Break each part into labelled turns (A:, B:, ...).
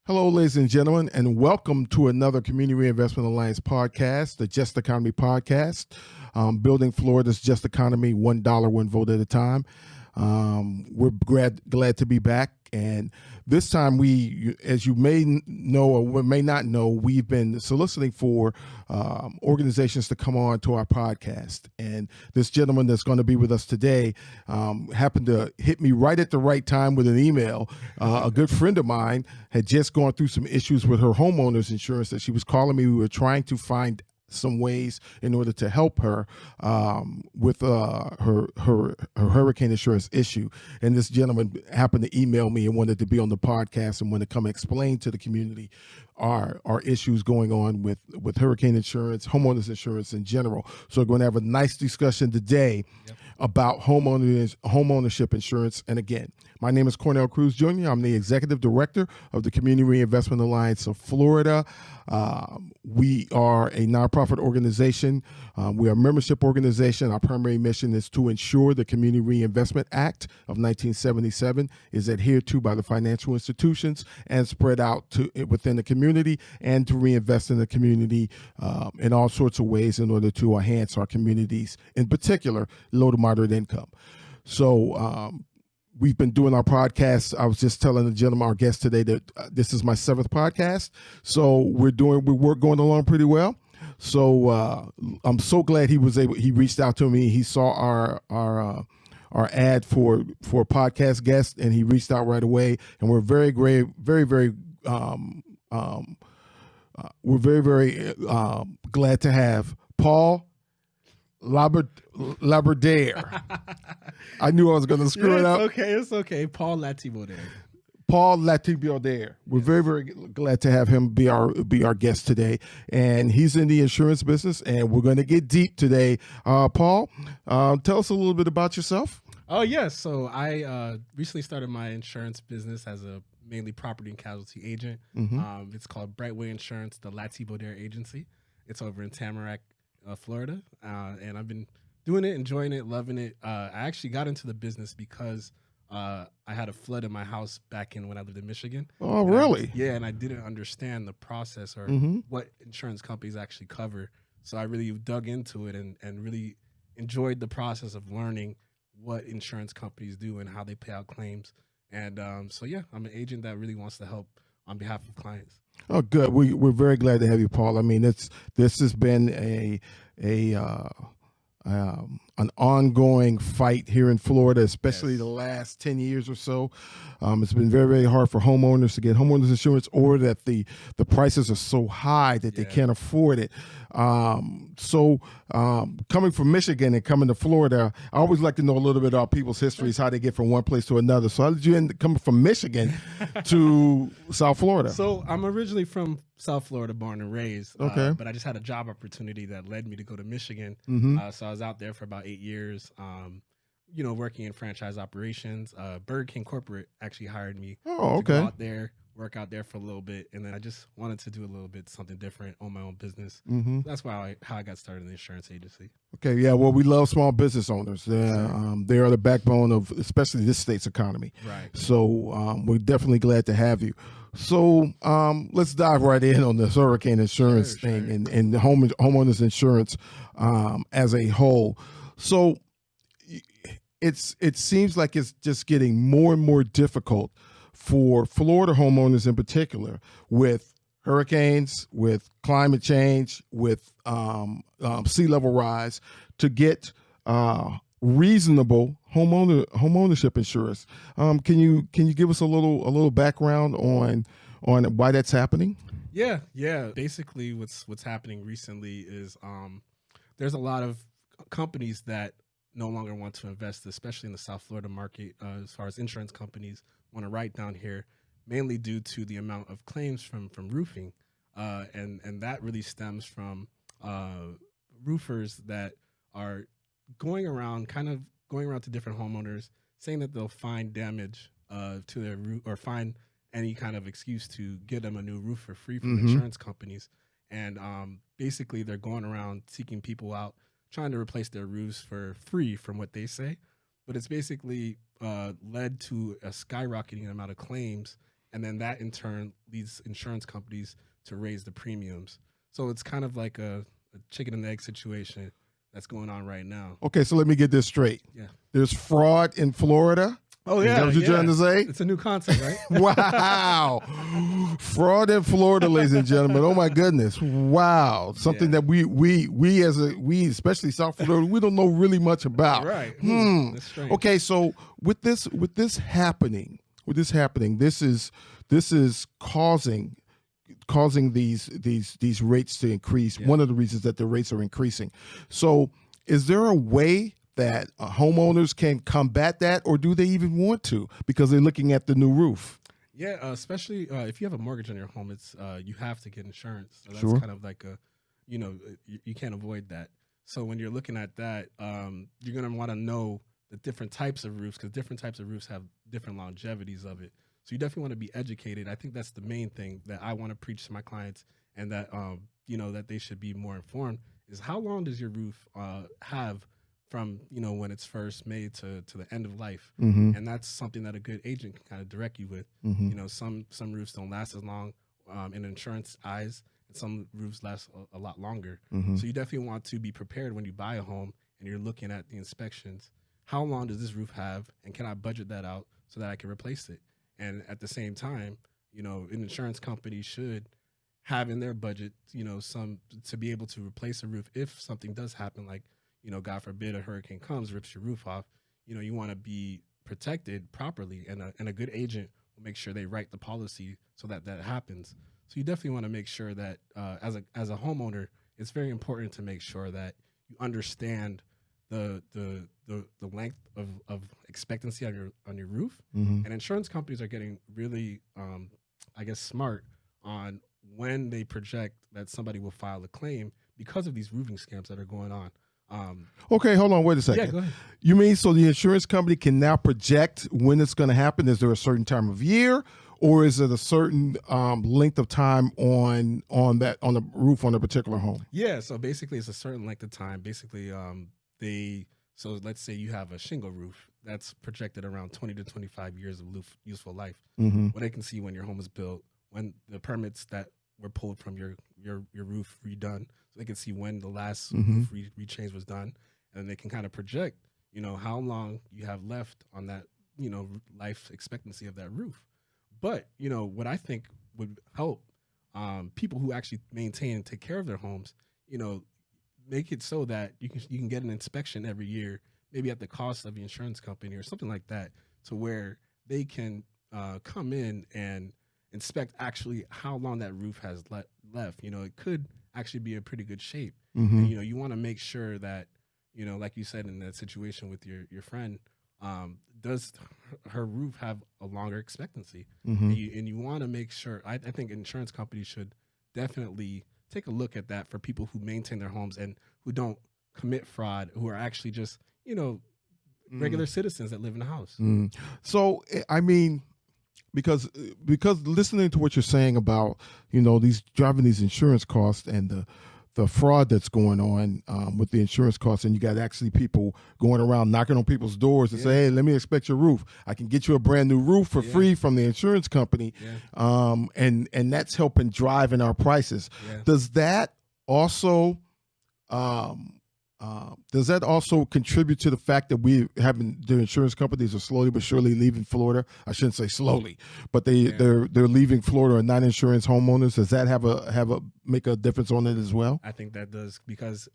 A: Hello, ladies and gentlemen, and welcome to another Community Reinvestment Alliance podcast, the Just Economy podcast, building Florida's just economy $1, one vote at a time. We're glad to be back, and this time as you may know or may not know, we've been soliciting for organizations to come on to our podcast. And this gentleman that's going to be with us today happened to hit me right at the right time with an email. A good friend of mine had just gone through some issues with her homeowner's insurance that she was calling me. We were trying to find some ways in order to help her with her hurricane insurance issue. And this gentleman happened to email me and wanted to be on the podcast and want to come explain to the community our issues going on with hurricane insurance, homeowners insurance in general. So we're going to have a nice discussion today about homeownership insurance. And again, my name is Cornell Cruz Jr. I'm the Executive Director of the Community Reinvestment Alliance of Florida. We are a nonprofit organization. We are a membership organization. Our primary mission is to ensure the Community Reinvestment Act of 1977 is adhered to by the financial institutions and spread out within the community, and to reinvest in the community in all sorts of ways in order to enhance our communities, in particular, low to moderate income. So we've been doing our podcast. I was just telling the gentleman, our guest today, that this is my 7th podcast. So we're going along pretty well. So I'm so glad he reached out to me. He saw our ad for a podcast guest, and he reached out right away. And we're very glad to have Paul.lattibeaudaire. I knew I was going to screw it up.
B: It's okay. Paul.lattibeaudaire.
A: Paul.lattibeaudaire. We're very glad to have him be our guest today, and he's in the insurance business, and we're going to get deep today. Paul, tell us a little bit about yourself.
B: Oh yes, so I recently started my insurance business as a mainly property and casualty agent.
A: Mm-hmm.
B: It's called Brightway Insurance, the Lattibeaudaire Agency. It's over in Tamarac, Florida, and I've been doing it, enjoying it, loving it. I actually got into the business because I had a flood in my house back when I lived in Michigan.
A: Oh, really?
B: And I didn't understand the process or what insurance companies actually cover. So I really dug into it and really enjoyed the process of learning what insurance companies do and how they pay out claims. And I'm an agent that really wants to help on behalf of clients.
A: Oh, good. We're very glad to have you, Paul. I mean, this has been an ongoing fight here in Florida, especially the last 10 years or so. It's been very, very hard for homeowners to get homeowners insurance, or that the prices are so high that they can't afford it. So coming from Michigan and coming to Florida, I always like to know a little bit about people's histories, how they get from one place to another. So how did you end up coming from Michigan to South Florida?
B: So I'm originally from South Florida, born and raised.
A: Okay.
B: But I just had a job opportunity that led me to go to Michigan. So I was out there for about 8 years, working in franchise operations. Burger King Corporate actually hired me to go out there, work out there for a little bit. And then I just wanted to do a little bit something different on my own business. That's how I got started in the insurance agency.
A: Okay, yeah, well, we love small business owners. They are the backbone of especially this state's economy.
B: Right.
A: So we're definitely glad to have you. So let's dive right in on this hurricane insurance thing and the homeowners insurance as a whole. So it seems like it's just getting more and more difficult for Florida homeowners in particular, with hurricanes, with climate change, with sea level rise, to get reasonable homeownership insurance. Can you give us a little background on why that's happening?
B: Yeah. Basically, what's happening recently is there's a lot of companies that no longer want to invest, especially in the South Florida market, as far as insurance companies want to write down here, mainly due to the amount of claims from roofing, and that really stems from roofers that are going around to different homeowners saying that they'll find damage to their roof or find any kind of excuse to get them a new roof for free from insurance companies. And basically they're going around seeking people out, trying to replace their roofs for free from what they say. But it's basically led to a skyrocketing amount of claims and then that in turn leads insurance companies to raise the premiums. So it's kind of like a chicken and egg situation that's going on right now.
A: Okay, so let me get this straight.
B: Yeah.
A: There's fraud in Florida.
B: Oh, yeah.
A: Is that what you're trying to say?
B: It's a new concept, right?
A: Wow. Fraud in Florida, ladies and gentlemen. Oh my goodness. Wow. Something that we especially South Florida, we don't know really much about.
B: Right. That's strange.
A: Okay, so with this happening, this is causing these rates to increase. One of the reasons that the rates are increasing. So is there a way that homeowners can combat that, or do they even want to because they're looking at the new roof?
B: Yeah, especially if you have a mortgage on your home, it's you have to get insurance. So that's
A: Sure.
B: kind of like you can't avoid that. So when you're looking at that, you're going to want to know the different types of roofs, because different types of roofs have different longevities of it. So you definitely want to be educated. I think that's the main thing that I want to preach to my clients, and that that they should be more informed, is how long does your roof have from when it's first made to the end of life. And that's something that a good agent can kind of direct you with. Some roofs don't last as long in insurance eyes, and some roofs last a lot longer. So you definitely want to be prepared when you buy a home and you're looking at the inspections. How long does this roof have, and can I budget that out so that I can replace it? And at the same time, an insurance company should have in their budget, some to be able to replace a roof if something does happen, like God forbid a hurricane comes, rips your roof off. You want to be protected properly, and a good agent will make sure they write the policy so that happens. So you definitely want to make sure that as a homeowner, it's very important to make sure that you understand the length of expectancy on your roof. And insurance companies are getting really smart on when they project that somebody will file a claim because of these roofing scams that are going on.
A: Okay, hold on, wait a second.
B: Yeah, go ahead.
A: You mean so the insurance company can now project when it's going to happen? Is there a certain time of year, or is it a certain length of time on the roof on a particular home?
B: Yeah, so basically it's a certain length of time. Basically, so let's say you have a shingle roof that's projected around 20 to 25 years of useful life. Well, they can see when your home is built, when the permits that were pulled from your roof redone. So they can see when the last roof rechange was done, and then they can kind of project, how long you have left on that, life expectancy of that roof. But, what I think would help people who actually maintain and take care of their homes, make it so that you can get an inspection every year, maybe at the cost of the insurance company or something like that, to where they can come in and inspect actually how long that roof has left. It could actually be in pretty good shape. And, you want to make sure that, like you said in that situation with your friend, does her roof have a longer expectancy? And you want to make sure, I think insurance companies should definitely take a look at that for people who maintain their homes and who don't commit fraud, who are actually just, regular citizens that live in the house.
A: So, I mean, because listening to what you're saying about, these driving these insurance costs and the fraud that's going on with the insurance costs, and you got actually people going around knocking on people's doors and say, hey, let me inspect your roof. I can get you a brand new roof for free from the insurance company. And that's helping drive in our prices. Does that also contribute to the fact that the insurance companies are slowly but surely leaving Florida? I shouldn't say slowly, but they're leaving Florida and not insurance homeowners. Does that make a difference on it as well?
B: I think that does, because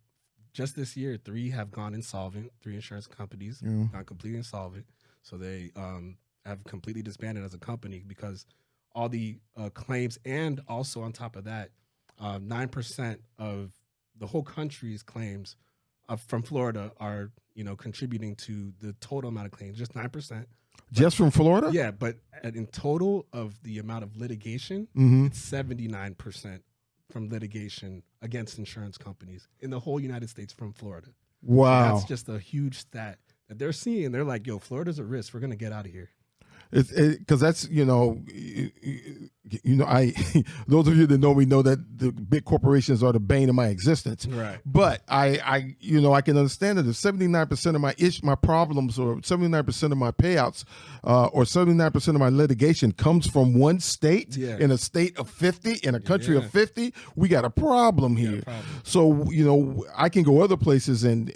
B: just this year, 3 have gone insolvent. 3 insurance companies gone completely insolvent. So they have completely disbanded as a company because all the claims, and also on top of that, 9% of the whole country's claims from Florida are, contributing to the total amount of claims, just 9%.
A: Just from Florida?
B: Yeah, but in total of the amount of litigation, it's 79% from litigation against insurance companies in the whole United States from Florida.
A: Wow.
B: So that's just a huge stat that they're seeing. They're like, yo, Florida's a risk. We're going to get out of here.
A: Because that's, you know, I those of you that know me know that the big corporations are the bane of my existence.
B: Right.
A: But I you know, I can understand that if 79% of my problems, or 79% of my payouts, or 79% of my litigation comes from one state, in a state of 50, in a country of 50, we got a problem here. So, you know, I can go other places and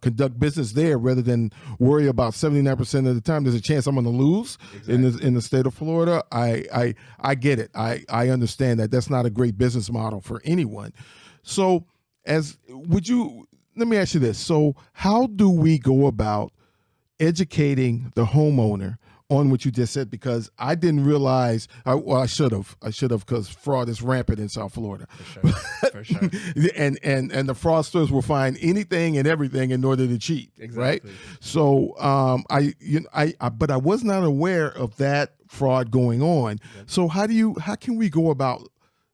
A: conduct business there rather than worry about 79% of the time there's a chance I'm going to lose in the state of Florida. I get it. I understand that. That's not a great business model for anyone. So let me ask you this. So how do we go about educating the homeowner on what you just said? Because I didn't realize, I should have, because fraud is rampant in South Florida. For sure. and the fraudsters will find anything and everything in order to cheat. Right? So but I was not aware of that fraud going on. So how can we go about,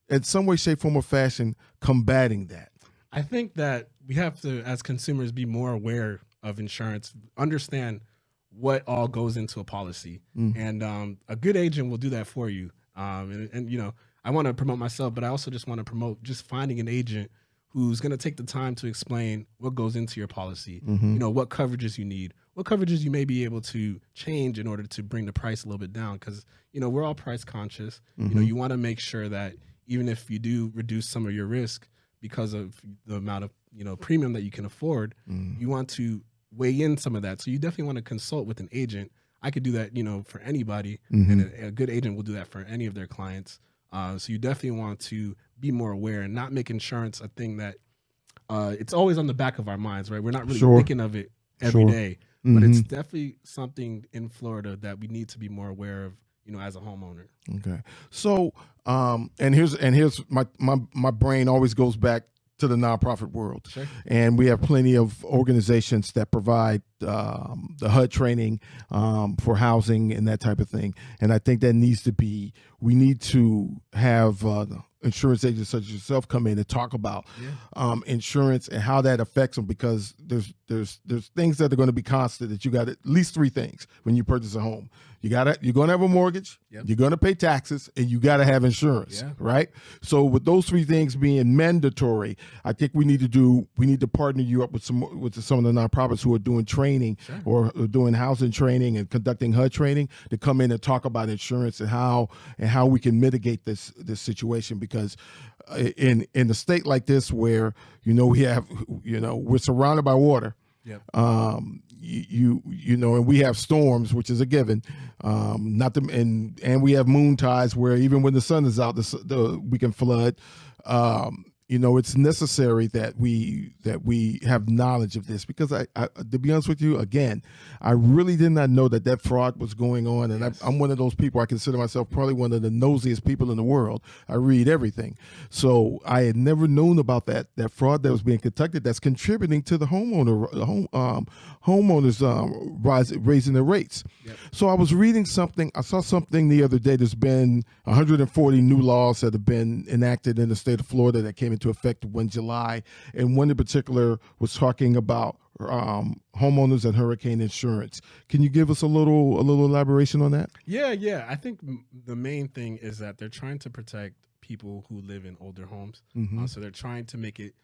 A: in some way, shape, form, or fashion, combating that?
B: I think that we have to, as consumers, be more aware of insurance, understand what all goes into a policy. And a good agent will do that for you. And you know, I want to promote myself, but I also just want to promote just finding an agent who's going to take the time to explain what goes into your policy. You know, what coverages you need, what coverages you may be able to change in order to bring the price a little bit down. Because, you know, we're all price conscious. You know, you want to make sure that even if you do reduce some of your risk because of the amount of, you know, premium that you can afford, you want to weigh in some of that. So you definitely want to consult with an agent. I could do that, you know, for anybody, and a good agent will do that for any of their clients. So you definitely want to be more aware and not make insurance a thing that it's always on the back of our minds, right? We're not really thinking of it every day, but it's definitely something in Florida that we need to be more aware of, you know, as a homeowner. Okay.
A: So, and here's my brain always goes back to the nonprofit world. And we have plenty of organizations that provide the HUD training for housing and that type of thing. And I think that we need to have insurance agents such as yourself come in and talk about insurance and how that affects them, because there's things that are going to be constant, that you got at least 3 things when you purchase a home. You're going to have a mortgage, you're going to pay taxes, and you got to have insurance, right? So with those 3 things being mandatory, I think we need to partner you up with some of the nonprofits who are doing training or doing housing training and conducting HUD training to come in and talk about insurance and how we can mitigate this situation. Because in a state like this, where, you know, we're surrounded by water, you know, and we have storms, which is a given. And we have moon tides where even when the sun is out, we can flood. You know, it's necessary that we have knowledge of this, because I to be honest with you, again, I really did not know that fraud was going on. And I'm one of those people, I consider myself probably one of the nosiest people in the world. I read everything. So I had never known about that fraud that was being conducted, that's contributing to the homeowners raising their rates. So I was reading something, I saw something the other day. There's been 140 new laws that have been enacted in the state of Florida that came into effect 1 July, and one in particular was talking about homeowners and hurricane insurance. Can you give us a little elaboration on that?
B: Yeah. I think the main thing is that they're trying to protect people who live in older homes. So they're trying to make it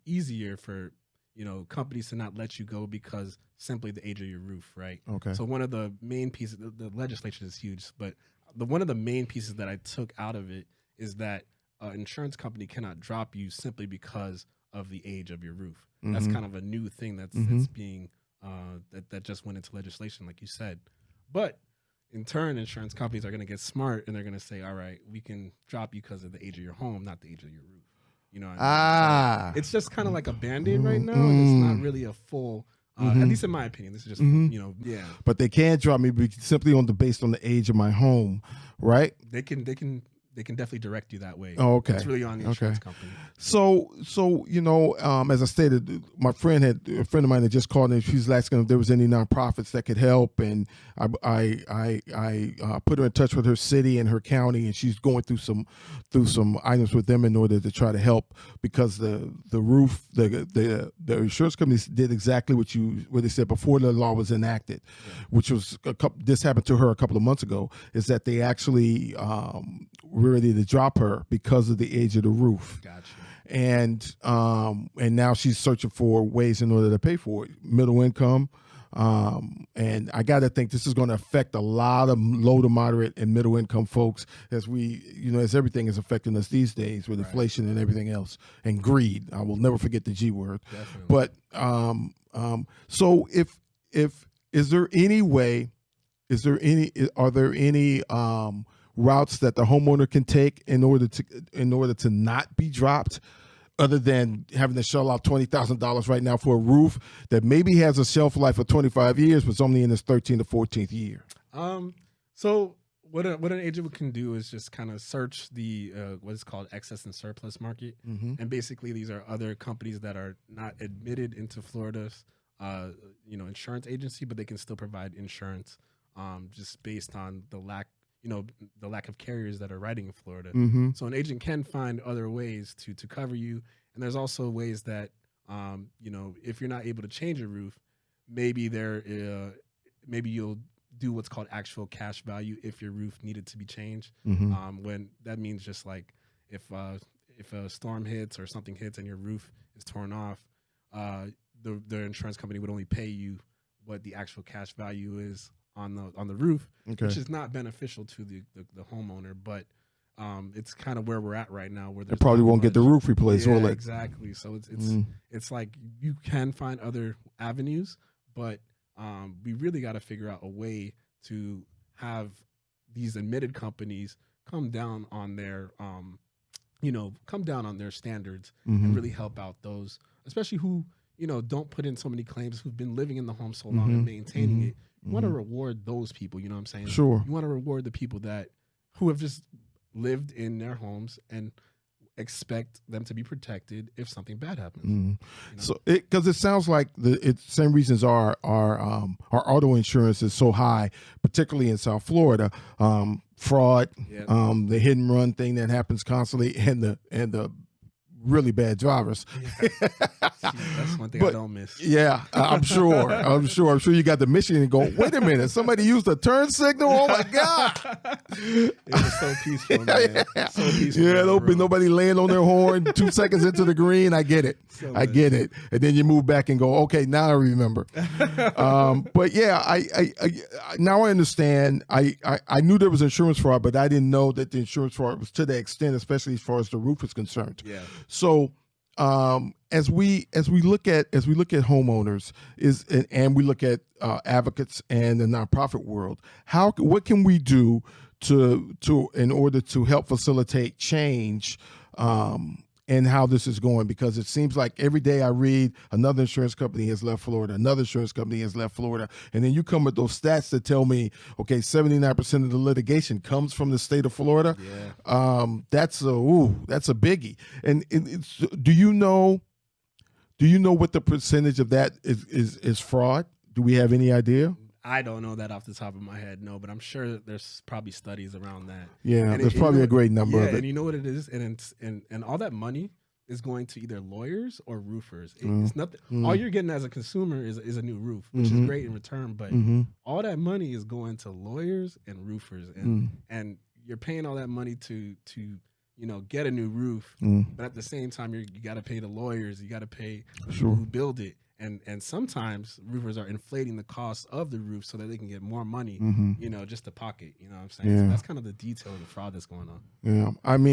B: easier for, you know, companies to not let you go because simply the age of your roof, right? Okay. So one of the main pieces, the legislation is huge, but one of the main pieces that I took out of it is that insurance company cannot drop you simply because of the age of your roof. That's kind of a new thing that's being that just went into legislation, like you said. But in turn, insurance companies are going to get smart, and they're going to say, all right, we can drop you because of the age of your home, not the age of your roof. You know what I mean? So it's just kind of like a Band-Aid right now, and it's not really a full, at least in my opinion. This is just, you know,
A: But they can't drop me simply based on the age of my home, right?
B: They can they can definitely direct you that way.
A: Oh, okay.
B: It's really on the insurance company.
A: So as I stated, a friend of mine had just called and she's asking if there was any nonprofits that could help, and I put her in touch with her city and her county, and she's going through some items with them in order to try to help, because the roof, the insurance companies did exactly what they said before the law was enacted, which was this happened to her a couple of months ago, is that they actually were ready to drop her because of the age of the roof.
B: Gotcha.
A: And now she's searching for ways in order to pay for it. Middle income. And I got to think this is going to affect a lot of low to moderate and middle income folks, as as everything is affecting us these days with inflation and everything else, and greed. I will never forget the G word.
B: Definitely.
A: But so are there any routes that the homeowner can take in order to not be dropped, other than having to shell out $20,000 right now for a roof that maybe has a shelf life of 25 years, but it's only in its 13th to 14th year?
B: So what an agent can do is just kind of search the what is called excess and surplus market, and basically these are other companies that are not admitted into Florida's insurance agency, but they can still provide insurance just based on the lack of carriers that are writing in Florida. So an agent can find other ways to cover you. And there's also ways that, if you're not able to change a roof, maybe you'll do what's called actual cash value if your roof needed to be changed. When that means just like if a storm hits or something hits and your roof is torn off, the insurance company would only pay you what the actual cash value is on the roof, which is not beneficial to the homeowner, but it's kind of where we're at right now, where they
A: probably won't get the roof replaced, will it?
B: Exactly. So it's like you can find other avenues, but we really got to figure out a way to have these admitted companies come down on their standards and really help out those, especially who don't put in so many claims, who've been living in the home so long and maintaining it. You want to reward those people, you know what I'm saying?
A: Sure.
B: You want to reward the people who have just lived in their homes and expect them to be protected if something bad happens. So
A: because it sounds like the same reasons our auto insurance is so high, particularly in South Florida. Fraud, the hit and run thing that happens constantly, and the really bad drivers.
B: That's one thing I don't miss.
A: Yeah, I'm sure you got the mission and go, wait a minute, somebody used a turn signal? Oh my God.
B: It was so peaceful, man. So peaceful.
A: Yeah, there'll be nobody laying on their horn 2 seconds into the green. I get it. I get it. And then you move back and go, okay, now I remember. But yeah, I now I understand. I knew there was insurance fraud, but I didn't know that the insurance fraud was to that extent, especially as far as the roof is concerned.
B: Yeah.
A: So as we look at homeowners and we look at advocates and the nonprofit world, what can we do in order to help facilitate change and how this is going? Because it seems like every day I read another insurance company has left Florida, another insurance company has left Florida, and then you come with those stats that tell me, okay, 79% of the litigation comes from the state of Florida.
B: Yeah.
A: That's a biggie. And do you know what the percentage of that is fraud? Do we have any idea?
B: I don't know that off the top of my head, no, but I'm sure there's probably studies around that.
A: Yeah, there's probably a great number of it.
B: And you know what it is? And all that money is going to either lawyers or roofers. It's nothing. All you're getting as a consumer is a new roof, which is great in return, but all that money is going to lawyers and roofers, and you're paying all that money to get a new roof, but at the same time you got to pay the lawyers, you got to pay the people who build it. And sometimes roofers are inflating the cost of the roof so that they can get more money, just to pocket. You know what I'm saying?
A: Yeah.
B: So that's kind of the detail of the fraud that's going on.
A: Yeah, I'm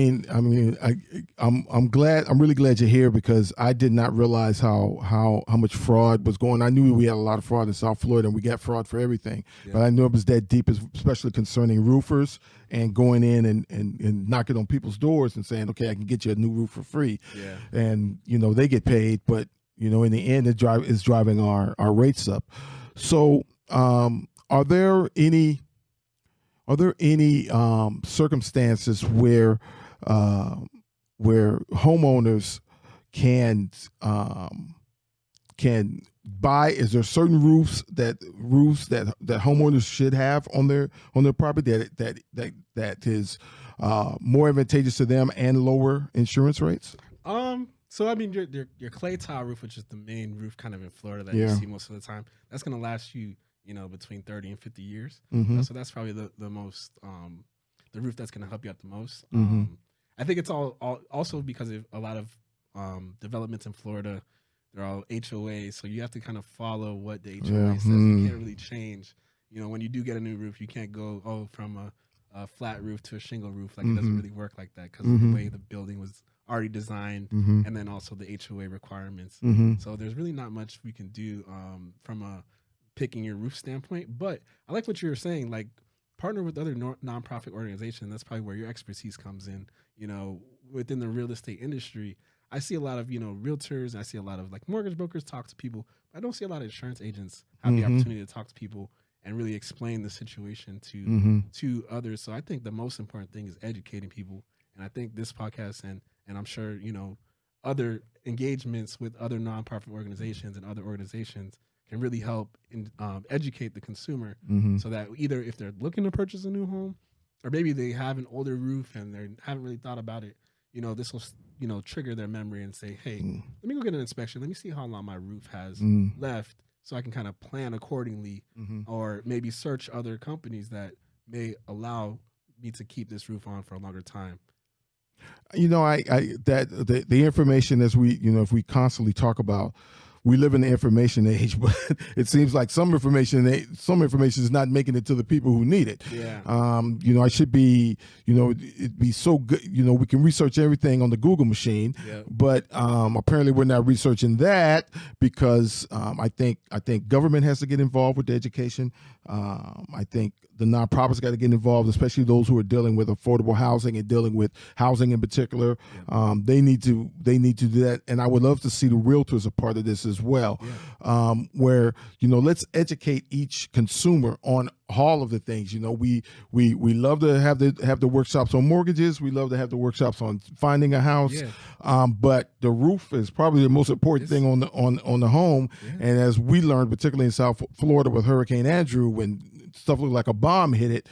A: glad. I'm really glad you're here, because I did not realize how much fraud was going on. I knew we had a lot of fraud in South Florida, and we got fraud for everything. Yeah. But I knew it was that deep, especially concerning roofers and going in and knocking on people's doors and saying, okay, I can get you a new roof for free.
B: Yeah.
A: And they get paid, but in the end, it's driving our rates up. So, are there any Are there any circumstances where homeowners can buy? Is there certain roofs that homeowners should have on their property that is more advantageous to them and lower insurance rates?
B: So I mean, your clay tile roof, which is the main roof kind of in Florida that you see most of the time, that's going to last you, between 30 and 50 years. So that's probably the most the roof that's going to help you out the most. I think it's all also because of a lot of developments in Florida. They're all HOAs, so you have to kind of follow what the HOA says. You can't really change. When you do get a new roof, you can't go from a flat roof to a shingle roof. Like it doesn't really work like that because of the way the building was already designed, and then also the HOA requirements. So there's really not much we can do from a picking your roof standpoint. But I like what you were saying, like partner with other nonprofit organizations. That's probably where your expertise comes in. Within the real estate industry, I see a lot of, realtors, and I see a lot of like mortgage brokers talk to people. I don't see a lot of insurance agents have the opportunity to talk to people and really explain the situation to others. So I think the most important thing is educating people. And I think this podcast and I'm sure, other engagements with other nonprofit organizations and other organizations can really help educate the consumer so that either if they're looking to purchase a new home or maybe they have an older roof and they haven't really thought about it, this will, trigger their memory and say, hey, let me go get an inspection. Let me see how long my roof has left so I can kind of plan accordingly or maybe search other companies that may allow me to keep this roof on for a longer time. The information, as we, if we constantly talk about, we live in the information age, but it seems like some information is not making it to the people who need it. Yeah.
A: I should be, it'd be so good. We can research everything on the Google machine, but apparently we're not researching that because I think government has to get involved with the education. I think the nonprofits got to get involved, especially those who are dealing with affordable housing and dealing with housing in particular. They need to do that, and I would love to see the realtors a part of this as well, where let's educate each consumer on all of the things. We love to have the workshops on mortgages. We love to have the workshops on finding a house, but the roof is probably the most important thing on the home. And as we learned, particularly in South Florida with Hurricane Andrew, when stuff looked like a bomb hit it,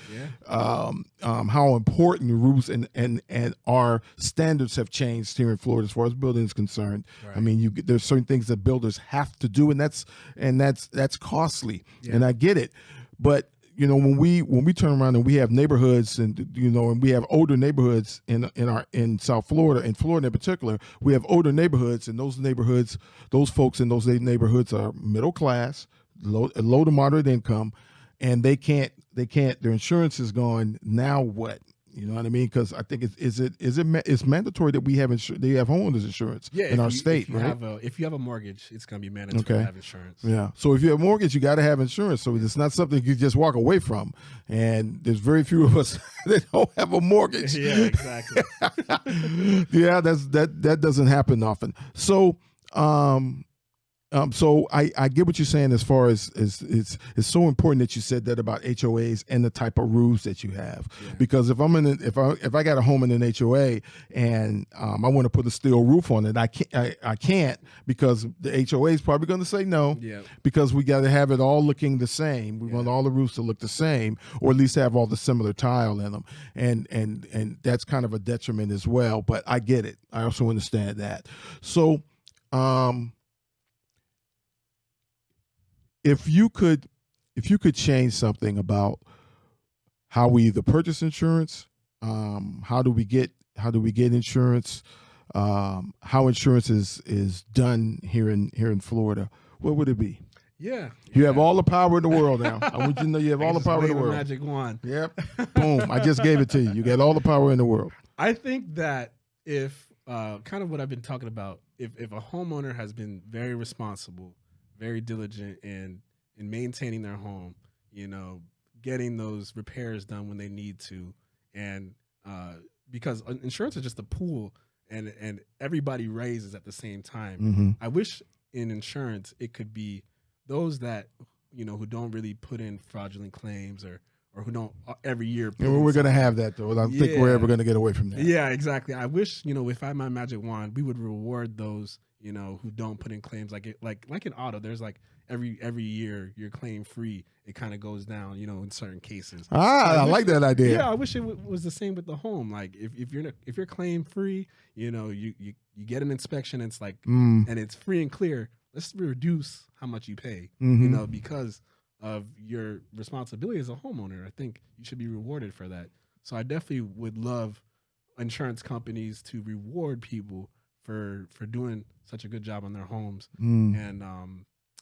A: how important the roofs and our standards have changed here in Florida as far as building is concerned. I mean, there's certain things that builders have to do, and that's costly, and I get it, but when we turn around and we have neighborhoods and we have older neighborhoods in South Florida, in Florida in particular, we have older neighborhoods, and those folks in those neighborhoods are middle class, low to moderate income, and they can't, their insurance is going, now what? You know what I mean? Because I think it's mandatory that they have homeowners insurance in our state, right?
B: If you have a mortgage, it's going to be mandatory to have insurance.
A: Yeah. So if you have a mortgage, you got to have insurance. So it's not something you just walk away from. And there's very few of us that don't have a mortgage.
B: Yeah, exactly.
A: that doesn't happen often. So, so I get what you're saying as far as it's so important that you said that about HOAs and the type of roofs that you have, because if I got a home in an HOA and I want to put a steel roof on it, I can't because the HOA is probably going to say no, because we got to have it all looking the same. We want all the roofs to look the same, or at least have all the similar tile in them, and that's kind of a detriment as well. But I get it. I also understand that. So. If you could change something about how we either purchase insurance, how do we get insurance, how insurance is done here in Florida, what would it be?
B: Yeah,
A: you have all the power in the world now. I want you to know you have all the power in the world.
B: Magic wand.
A: Yep. Boom. I just gave it to you. You got all the power in the world.
B: I think that if kind of what I've been talking about, if a homeowner has been very responsible, very diligent in maintaining their home, getting those repairs done when they need to, and because insurance is just a pool, and everybody raises at the same time. I wish in insurance it could be those that who don't really put in fraudulent claims or or who don't every year.
A: And we're going to have that, though. I don't think we're ever going to get away from that.
B: Yeah, exactly. I wish, if I had my magic wand, we would reward those, who don't put in claims like in auto. There's like every year you're claim free. It kind of goes down, in certain cases.
A: I like that idea.
B: Yeah, I wish it was the same with the home. Like if you're claim free, you get an inspection. And it's like and it's free and clear. Let's reduce how much you pay, because of your responsibility as a homeowner. I think you should be rewarded for that. So I definitely would love insurance companies to reward people for doing such a good job on their homes. And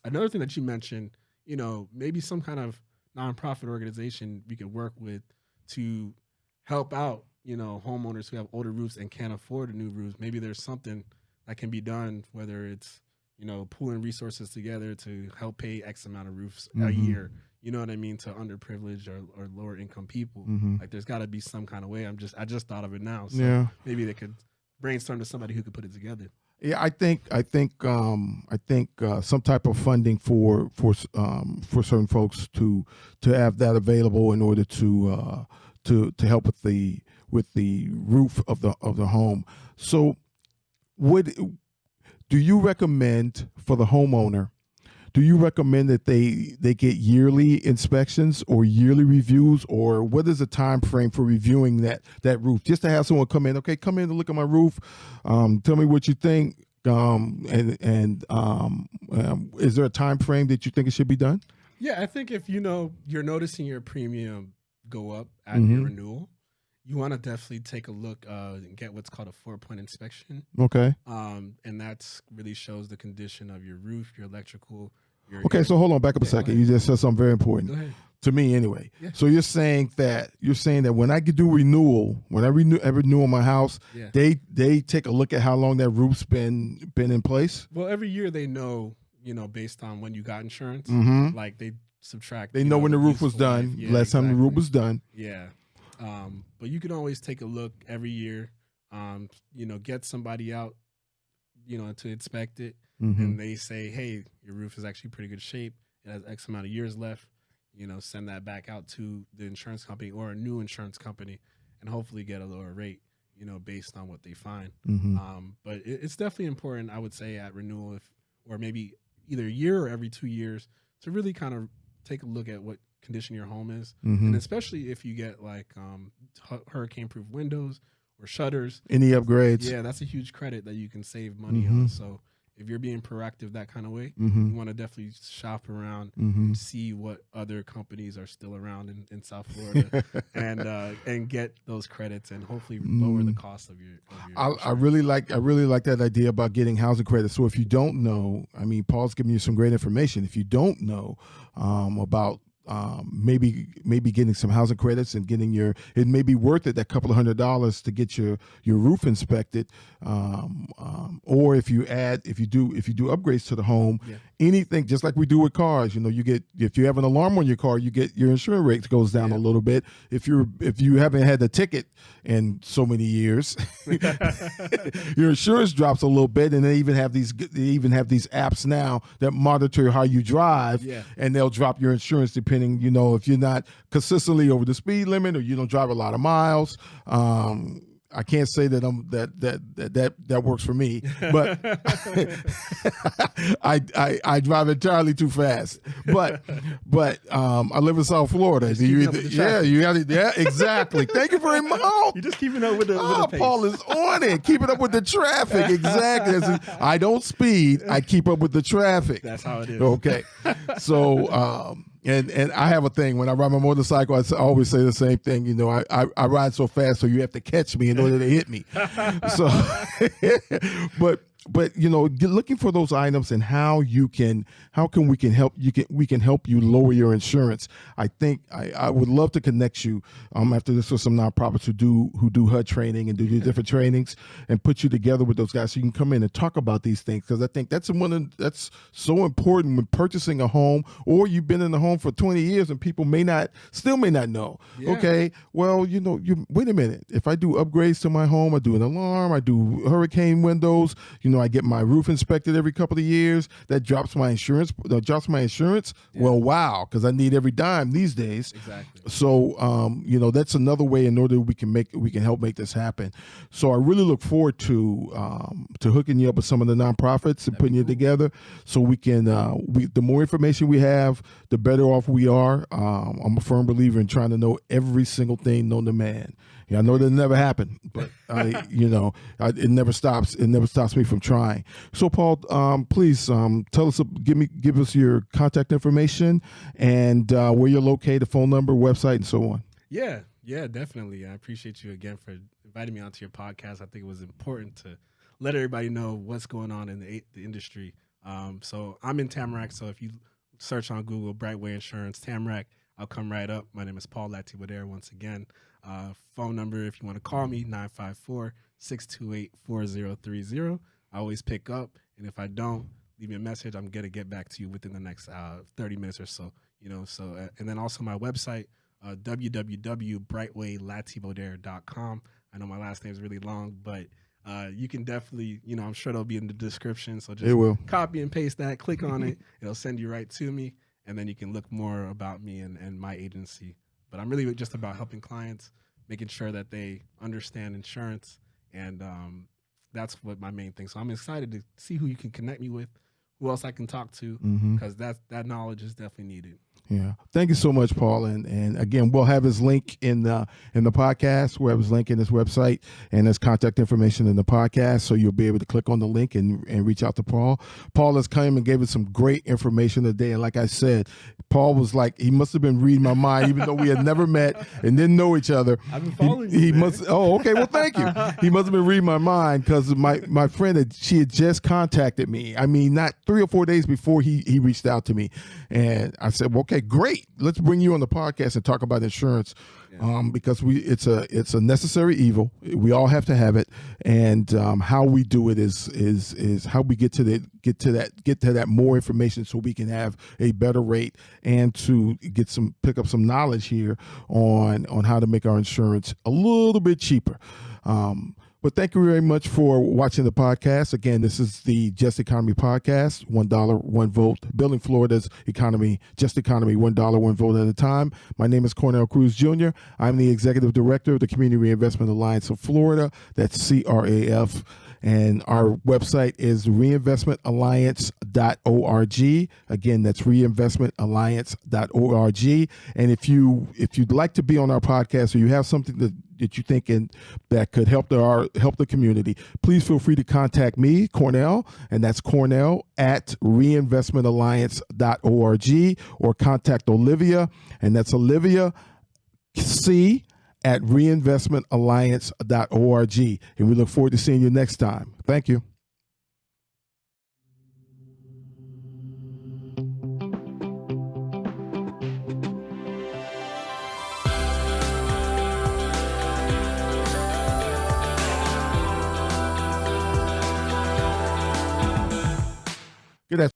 B: another thing that you mentioned, maybe some kind of nonprofit organization we could work with to help out, homeowners who have older roofs and can't afford new roofs. Maybe there's something that can be done, whether it's pooling resources together to help pay X amount of roofs a year, you know what I mean, to underprivileged or lower income people. Like there's got to be some kind of way. I just thought of it now. So maybe they could brainstorm to somebody who could put it together.
A: Yeah, I think some type of funding for certain folks to have that available in order to help with the roof of the home. So do you recommend for the homeowner? Do you recommend that they get yearly inspections or yearly reviews, or what is the time frame for reviewing that roof? Just to have someone come in, okay, come in to look at my roof, tell me what you think, is there a time frame that you think it should be done?
B: Yeah, I think if you're noticing your premium go up at your renewal, you want to definitely take a look and get what's called a 4-point inspection.
A: Okay.
B: And that really shows the condition of your roof, your electrical.
A: So hold on, back up a second. You just said something very important.
B: Go ahead.
A: To me anyway.
B: Yeah.
A: So you're saying that when I do renewal, when I renew my house, they take a look at how long that roof's been in place?
B: Well, every year they know, based on when you got insurance, like they subtract.
A: They know when the roof was done, last time the roof was done.
B: Yeah. But you can always take a look every year, get somebody out, to inspect it. And they say, hey, your roof is actually pretty good shape. It has X amount of years left. Send that back out to the insurance company or a new insurance company and hopefully get a lower rate, based on what they find. But it's definitely important, I would say, at renewal, or maybe either a year or every 2 years, to really kind of take a look at what condition your home is. And especially if you get like hurricane-proof windows or shutters.
A: Any upgrades.
B: Yeah, that's a huge credit that you can save money on. So if you're being proactive that kind of way, you want to definitely shop around, see what other companies are still around in South Florida, and get those credits and hopefully lower the cost of your
A: I really like that idea about getting housing credits. So if you don't know, I mean, Paul's giving you some great information. If you don't know about maybe getting some housing credits and getting it may be worth it, that couple of $100 to get your roof inspected, or if you do upgrades to the home, anything, just like we do with cars, you get, if you have an alarm on your car, you get your insurance rate goes down a little bit. If you haven't had a ticket in so many years, your insurance drops a little bit. And they even have these apps now that monitor how you drive, and they'll drop your insurance depending, if you're not consistently over the speed limit or you don't drive a lot of miles. I can't say that that works for me, but I drive entirely too fast. But I live in South Florida. Exactly. Thank you very much.
B: You're just keeping up with the pace.
A: Paul is on it. Keeping up with the traffic. Exactly. I don't speed. I keep up with the traffic.
B: That's how it is.
A: Okay. So. And I have a thing when I ride my motorcycle. I always say the same thing. I ride so fast, so you have to catch me in order to hit me. So, but looking for those items and how we can help you lower your insurance. I think I would love to connect you after this with some nonprofits who do HUD training and do different trainings, and put you together with those guys so you can come in and talk about these things, because I think that's so important when purchasing a home, or you've been in the home for 20 years and people still may not know. Okay, well, wait a minute. If I do upgrades to my home, I do an alarm, I do hurricane windows, I get my roof inspected every couple of years. That drops my insurance.
B: Yeah.
A: Well, wow, because I need every dime these days.
B: Exactly.
A: So, that's another way in order we can help make this happen. So I really look forward to hooking you up with some of the nonprofits and putting you together, so we can. The more information we have, the better off we are. I'm a firm believer in trying to know every single thing known to man. Yeah, I know that never happened, but it never stops. It never stops me from trying. So, Paul, please tell us, give us your contact information and where you're located, phone number, website, and so on.
B: Yeah, definitely. I appreciate you again for inviting me onto your podcast. I think it was important to let everybody know what's going on in the industry. So I'm in Tamarac. So if you search on Google Brightway Insurance Tamarac, I'll come right up. My name is Paul.lattibeaudaire once again. Phone number, if you want to call me, 954-628-4030. I always pick up, and if I don't, leave me a message. I'm going to get back to you within the next 30 minutes or so. And then also my website, www.brightway.lattibeaudaire.com. I know my last name is really long, but you can definitely, I'm sure it'll be in the description. So just copy and paste that, click on it. It'll send you right to me, and then you can look more about me and my agency. But I'm really just about helping clients, making sure that they understand insurance, and that's what my main thing. So I'm excited to see who you can connect me with, who else I can talk to, because that knowledge is definitely needed.
A: Yeah. Thank you so much, Paul. And again, we'll have his link in the podcast. We'll have his link in his website and his contact information in the podcast. So you'll be able to click on the link and reach out to Paul. Paul has come and gave us some great information today. And like I said, Paul was like, he must have been reading my mind, even though we had never met and didn't know each other.
B: I've been following you.
A: He must. Oh, okay. Well, thank you. He must have been reading my mind, because my friend she had just contacted me. I mean, not 3 or 4 days before he reached out to me, and I said, well, okay, great. Let's bring you on the podcast and talk about insurance, because it's a necessary evil. We all have to have it, and how we do it is how we get to that more information, so we can have a better rate and to pick up some knowledge here on how to make our insurance a little bit cheaper. But thank you very much for watching the podcast. Again, this is the Just Economy Podcast, $1, 1 vote, building Florida's economy, just economy, $1, 1 vote at a time. My name is Cornell Cruz Jr. I'm the Executive Director of the Community Reinvestment Alliance of Florida. That's CRAF. And our website is reinvestmentalliance.org. Again, that's reinvestmentalliance.org. And if you'd like to be on our podcast, or you have something that you think that could help the community, please feel free to contact me, Cornell, and that's Cornell at reinvestmentalliance.org, or contact Olivia, and that's Olivia C at reinvestmentalliance.org. And we look forward to seeing you next time. Thank you.